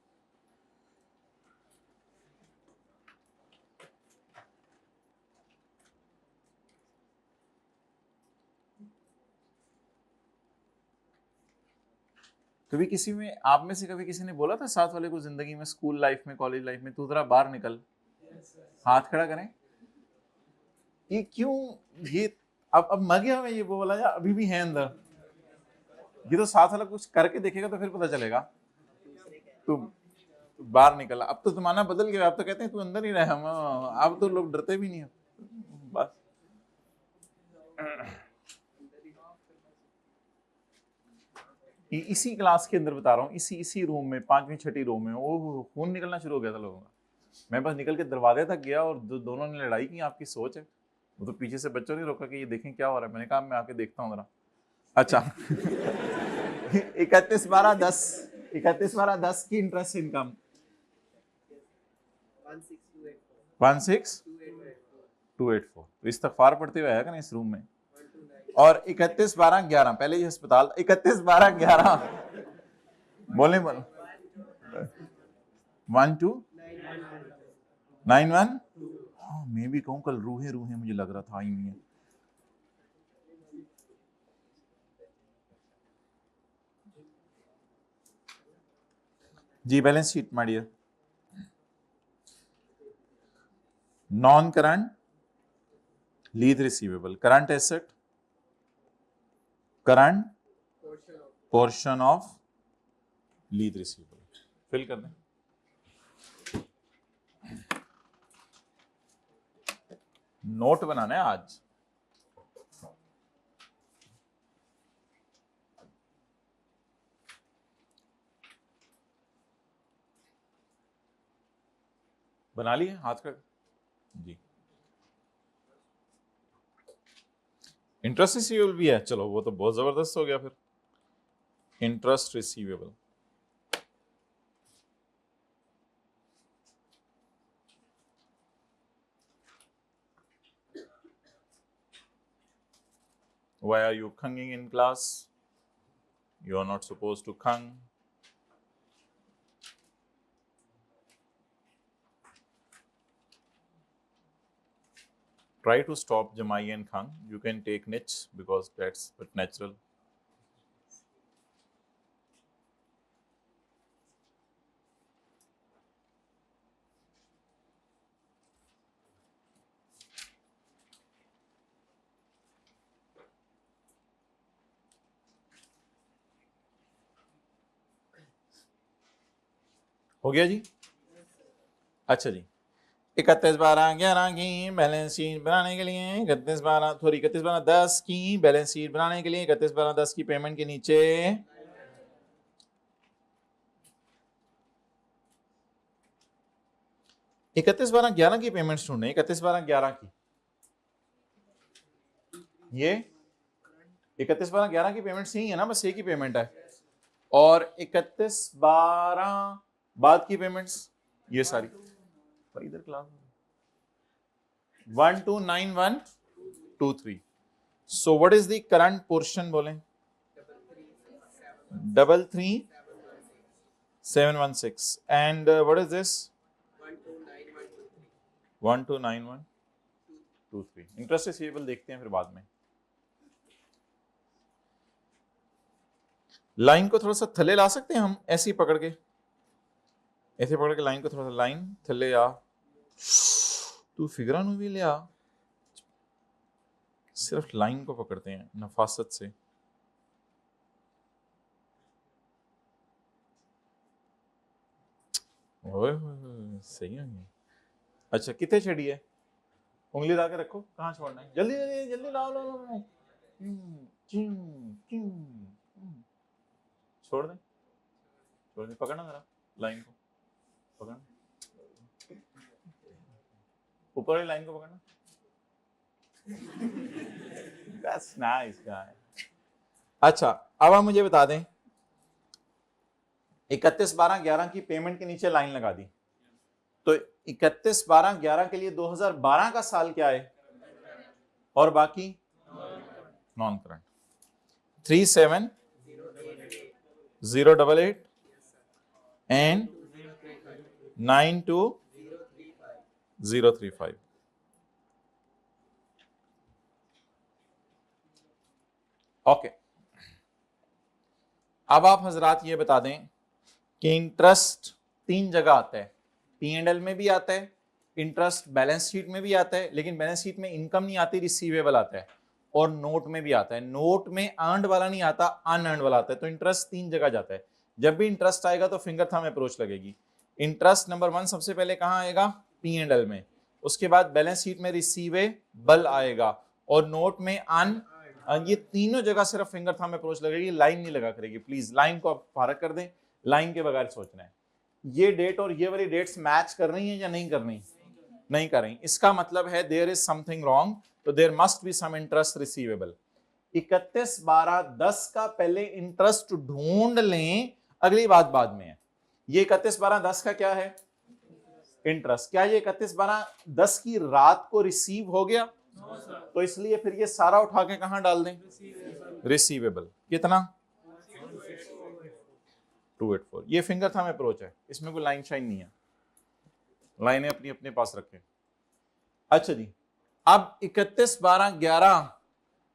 कभी किसी में, आप में से कभी किसी ने बोला था साथ वाले को जिंदगी में, स्कूल लाइफ में, कॉलेज लाइफ में, तू जरा बाहर निकल? हाथ खड़ा करें। ये क्यों? ये अब मर गया मैं, ये वो वाला या अभी भी है अंदर? ये तो साथ वाला कुछ करके देखेगा तो फिर पता चलेगा। तू बाहर निकल, अब तो जमाना बदल गया, अब तो कहते हैं तू अंदर ही रह, हम अब तो लोग डरते भी नहीं है बस। इसी क्लास के अंदर बता रहा हूँ, इसी रूम में, 5वीं 6ठी रूम में, वो खून निकलना शुरू हो गया था लोगों का। मैं बस निकल के दरवाजे तक गया और दोनों ने लड़ाई की, आपकी सोच है। वो तो पीछे से बच्चों ने रोका कि ये देखें क्या हो रहा है। मैंने कहा मैं आके देखता हूँ जरा। अच्छा 31/12/10 की इंटरेस्ट इनकम 16284। तो इस्तगफार पढ़ते हुए आया ना इस रूम में। और 31/12/11 पहले ये अस्पताल, 31/12/11 बोले 1291। हाँ मैं भी कहूँ कल रूहे रूहे मुझे लग रहा था ही नहीं है। जी balance sheet my dear. Non current lease receivable, current asset, current portion of lease receivable, fill कर दें। नोट बनाना है आज। बना लिए हाथ का जी। इंटरेस्ट रिसीवेबल भी है, चलो वो तो बहुत जबरदस्त हो गया फिर। Interest receivable, why are you khanging in class? You are not supposed to khang. Try to stop Jamai and Khang. You can take niche because that's but natural. हो गया जी? अच्छा जी, 31/12/11 की बैलेंस शीट बनाने के लिए 31/12/10 की बैलेंस शीट बनाने के लिए 31/12/10 की पेमेंट के नीचे 31/12/11 की पेमेंट ढूंढे। 31/12/11 की, ये 31/12/11 की पेमेंट सही है ना? बस एक ही पेमेंट है। और 31/12 बाद की पेमेंट्स ये सारी इधर class 129123। So what is the current portion बोलें? 33716 and what is this? 129123। Interest receivable देखते हैं फिर बाद में। लाइन को थोड़ा सा थले ला सकते हैं हम, ऐसे ही पकड़ के, ऐसे पकड़ के लाइन को थोड़ा सा लाइन थले आ, तू फिगरा नु भी लिया, सिर्फ लाइन को पकड़ते हैं नफासत से। ओए सही है। अच्छा कितने छड़ी है? उंगली ला के रखो, कहाँ छोड़ना है? जल्दी जल्दी जल्दी लाओ लो लो। छोड़ दे, छोड़ दे, पकड़ना जरा लाइन को, पकड़ना ऊपर वाली लाइन को पकड़ना। That's nice guy. अच्छा अब आप मुझे बता दें 31/12/11 की पेमेंट के नीचे लाइन लगा दी, तो 31/12/11 के लिए 2012 का साल क्या है, और बाकी नॉन करंट। 37,088 एंड 92,035। ओके, अब आप हजरात ये बता दें कि इंटरेस्ट 3 जगह आता है, P&L में भी आता है, इंटरेस्ट बैलेंस शीट में भी आता है, लेकिन बैलेंस शीट में इनकम नहीं आती, रिसीवेबल आता है, और नोट में भी आता है। नोट में अर्नड वाला नहीं आता, अनअर्नड वाला आता है। तो इंटरेस्ट 3 जगह जाता है। जब भी इंटरेस्ट आएगा तो फिंगर थंब अप्रोच लगेगी। इंटरेस्ट नंबर 1 सबसे पहले कहां आएगा, P&L में, उसके बाद बैलेंस शीट में रिसीवेबल आएगा, और नोट में ये तीनों जगह सिर्फ फिंगर थंब अप्रोच लगेगी, लाइन नहीं लगा करेगी। प्लीज लाइन को आप फारक कर दें, लाइन के बगैर सोचना है। ये डेट और ये वाली डेट्स मैच कर रही हैं या नहीं कर रही, नहीं कर रही, इसका मतलब है देयर इज समथिंग रॉन्ग, तो there must be some interest receivable. 31/12/10 का पहले इंटरेस्ट ढूंढ लें, अगली बात बाद में है। ये 31/12/10 का क्या है, इंटरेस्ट। क्या ये 31/12/10 की रात को रिसीव हो गया? तो इसलिए फिर ये सारा उठा के कहां डाल दें, रिसीवेबल। कितना, 284। ये फिंगर थंब अप्रोच है, इसमें कोई लाइन शाइन नहीं है, लाइनें अपनी अपने पास रखें। अच्छा जी, अब 31/12/11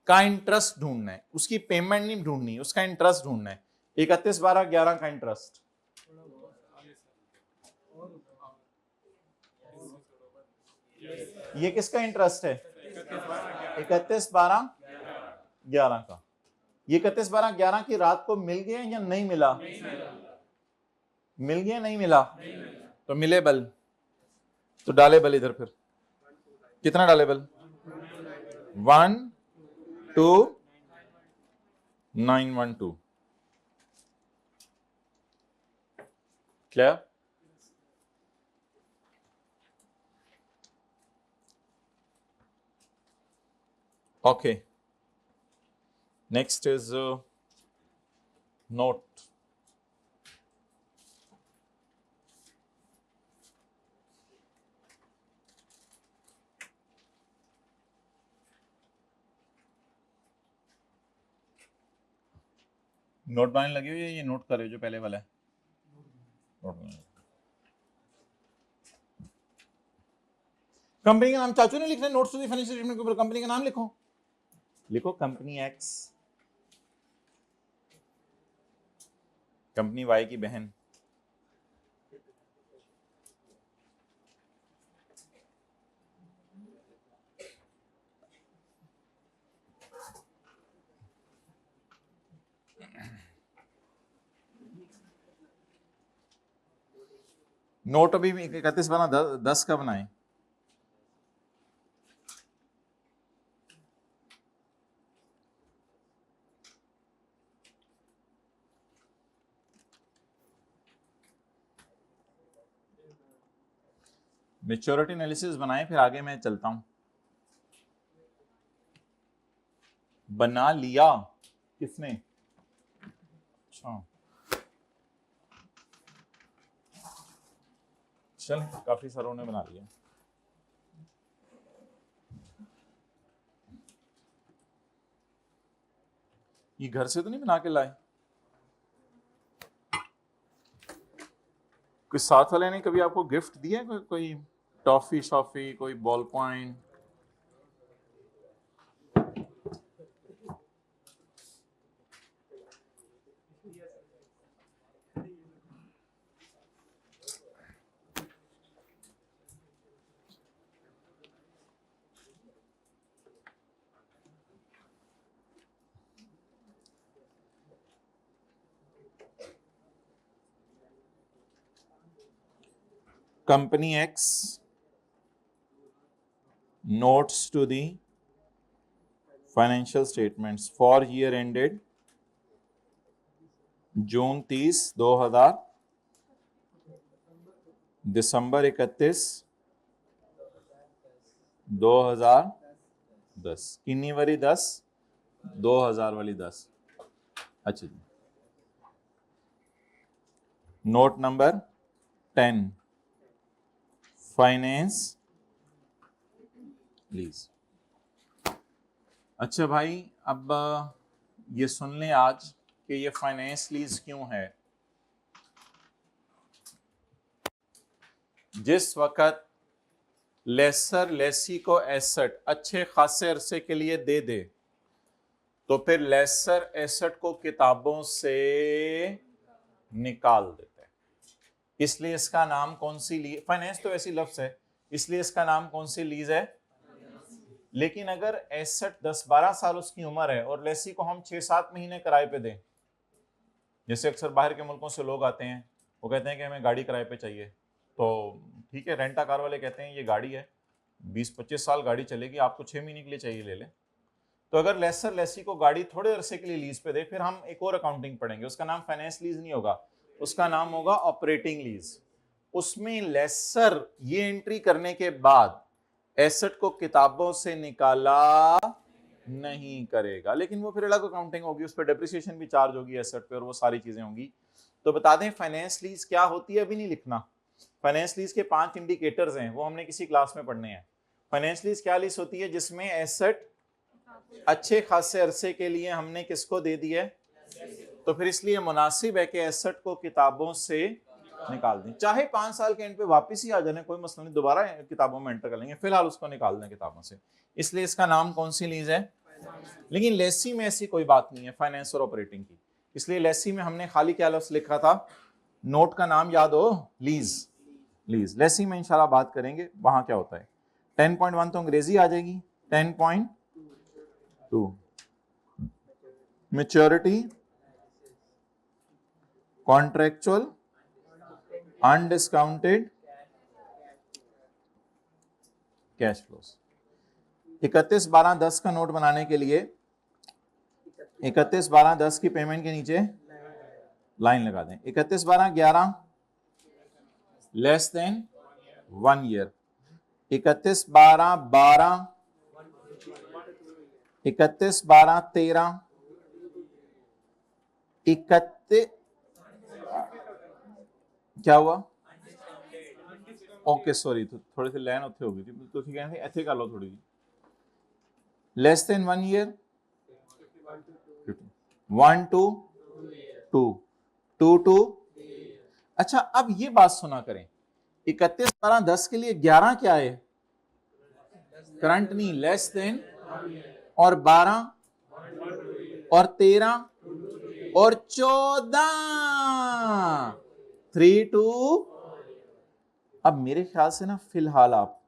का इंटरेस्ट ढूंढना है, उसकी पेमेंट नहीं ढूंढनी, उसका इंटरेस्ट ढूंढना है। 31/12/11 का इंटरेस्ट, ये किसका इंटरेस्ट है, 31/12/11 का। ये 31/12/11 की रात को मिल गया या नहीं मिला, मिल गया नहीं मिला, तो मिले बल, तो डाले बल इधर। फिर कितना डाले बल, 12912। Clear? Okay, next is note. Note बनाने लगे हुए, ये नोट कर रहे हो जो पहले वाला है, नोट बनाने। कंपनी का नाम चाचू ने लिखना है, notes to the financial statement के ऊपर कंपनी का नाम लिखो, लिखो कंपनी एक्स, कंपनी वाई की बहन। नोट अभी 31/12/10 का बनाए। मेच्योरिटी एनालिसिस बनाए, फिर आगे मैं चलता हूं। बना लिया किसने, अच्छा चल, काफी सारों ने बना लिया। ये घर से तो नहीं बना के लाए, कोई साथ वाले ने कभी आपको गिफ्ट दिया है, कोई टॉफी शॉफी, कोई ball point? Company X notes to the financial statements for year ended जून 30, 2000, दिसंबर 31, 2010। किन्नी वाली 10, 2000 वाली 10। अच्छा जी, नोट नंबर 10, फाइनेंस लीज। अच्छा भाई, अब ये सुन लें आज कि ये फाइनेंस लीज क्यों है। जिस वक्त लेसर लेसी को एसेट अच्छे खासे अरसे के लिए दे दे तो फिर लेसर एसेट को किताबों से निकाल देते हैं। इसलिए इसका नाम कौन सी लीज, फाइनेंस तो ऐसी लफ्ज है, इसलिए इसका नाम कौन सी लीज है। लेकिन अगर एसेट 10-12 साल उसकी उम्र है और लेसी को हम 6-7 महीने किराए पे दें, जैसे अक्सर बाहर के मुल्कों से लोग आते हैं, वो कहते हैं कि हमें गाड़ी किराए पे चाहिए, तो ठीक है, रेंटा कार वाले कहते हैं ये गाड़ी है 20-25 साल गाड़ी चलेगी, आपको 6 महीने के लिए चाहिए ले लें। तो अगर लेसर लेसी को गाड़ी थोड़े अरसे के लिए लीज पे दे, फिर हम एक और अकाउंटिंग पढ़ेंगे, उसका नाम फाइनेंस लीज नहीं होगा, उसका नाम होगा ऑपरेटिंग लीज। उसमें लेसर ये एंट्री करने के बाद एसेट को किताबों से निकाला नहीं करेगा, लेकिन वो फिर अलग अकाउंटिंग होगी, उस पर डेप्रिसिएशन भी चार्ज होगी एसेट पे और वो सारी चीजें होंगी। तो बता दें फाइनेंस लीज क्या होती है, अभी नहीं लिखना। फाइनेंस लीज के 5 इंडिकेटर्स हैं, वो हमने किसी क्लास में पढ़ने हैं। फाइनेंस लीज क्या लीज होती है, जिसमें एसेट अच्छे खासे अरसे के लिए हमने किसको दे दिया है, तो फिर इसलिए मुनासिब है कि एसेट को किताबों से निकाल दें, चाहे 5 साल के एंड पे वापस ही आ जाने, कोई मसला नहीं, दोबारा किताबों में एंटर कर लेंगे, फिलहाल उसको निकाल दें किताबों से। इसलिए इसका नाम कौन सी लीज है। लेकिन लेसी में ऐसी कोई बात नहीं है फाइनेंस और ऑपरेटिंग की, इसलिए लेसी में हमने खाली क्या लफ्ज लिखा था, नोट का नाम याद हो, लीज। लीज लेसी में इंशाल्लाह बात करेंगे वहां क्या होता है। 10.1 तो अंग्रेजी आ जाएगी। 10.2 maturity, contractual, undiscounted cash flows. 31/12/10 का नोट बनाने के लिए 31/12/10 की पेमेंट के नीचे लाइन लगा दें। 31/12/11 लेस देन 1 ईयर। 31/12/12 31/12/13 31 क्या हुआ, ओके सॉरी, तो थोड़ी सी लाइन उत्थे हो गई थी, तो ठीक है ऐसे कर लो थोड़ी सी। Less than 1 year 1 to 2 2 to। अच्छा अब ये बात सुना करें, 31/12/10 के लिए 11 क्या है, करंट नहीं, लेस देन, और 12 और 13 और 14 3 to। अब मेरे ख्याल से ना फिलहाल आप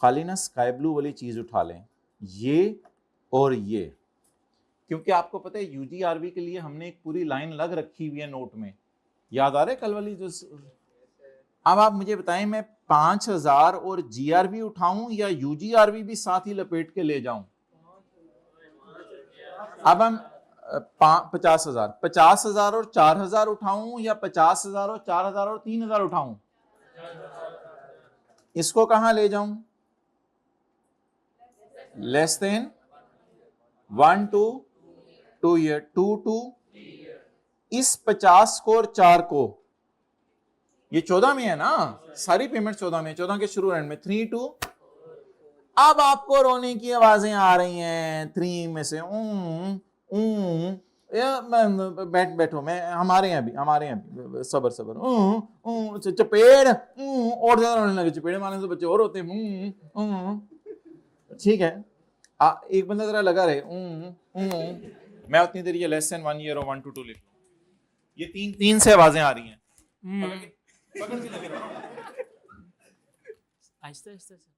खाली ना स्काई ब्लू वाली चीज उठा लें, ये और ये, क्योंकि आपको पता है यूजीआरबी के लिए हमने एक पूरी लाइन अलग रखी हुई है नोट में, याद आ रहा है कल वाली जो। अब आप मुझे बताएं, मैं 5000 और जीआरबी उठाऊं या यूजीआरबी भी साथ ही लपेट के ले जाऊं। अब हम 50,000 और 4,000 उठाऊं या 50,000 और 4,000 और 3,000 उठाऊं, इसको कहां ले जाऊं, less than 1 to 2 year 2 to। इस 50 को और 4 को, ये 14 में है ना, सारी पेमेंट 14 में, 14 के शुरू एंड में 3 to। अब आपको रोने की आवाजें आ रही हैं 3 में से, बैठो, मैं हमारे यहाँ भी सबर चपेड़ और ज्यादा रोने लगे, चपेड़ मारने से बच्चे और होते हैं। ठीक है, एक बंदा जरा लगा रहे, मैं उतनी देर ये लेस देन 1 ईयर और 1 to 2 लिख लूं। ये तीन से आवाजें आ रही हैं, पकड़ के लगे रहो। आहिस्ता आहिस्ता से।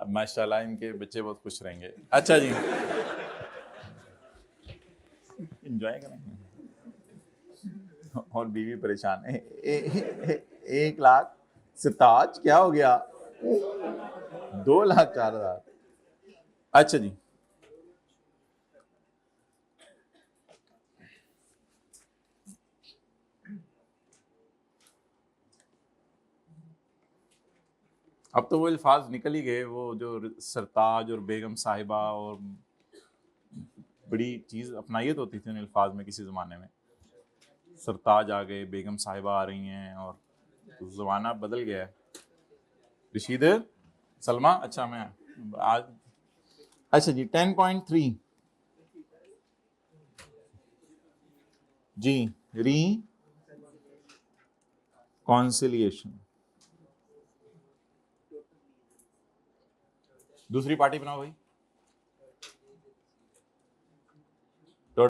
माशाल्लाह इनके बच्चे बहुत खुश रहेंगे। अच्छा जी, एंजॉय करेंगे। और बीवी परेशान है। 1,00,000 सिताज क्या हो गया? 2,04,000। अच्छा जी, अब तो वो अल्फाज निकल ही गए, वो जो सरताज और बेगम साहिबा, और बड़ी चीज अपनाइयत होती थी उन अल्फाज में किसी जमाने में। सरताज आ गए, बेगम साहिबा आ रही हैं, और तो जमाना बदल गया है। रशीद, सलमा, अच्छा मैं आज, अच्छा जी 10.3 जी, री कॉन्सिलिएशन। दूसरी पार्टी बनाओ भाई।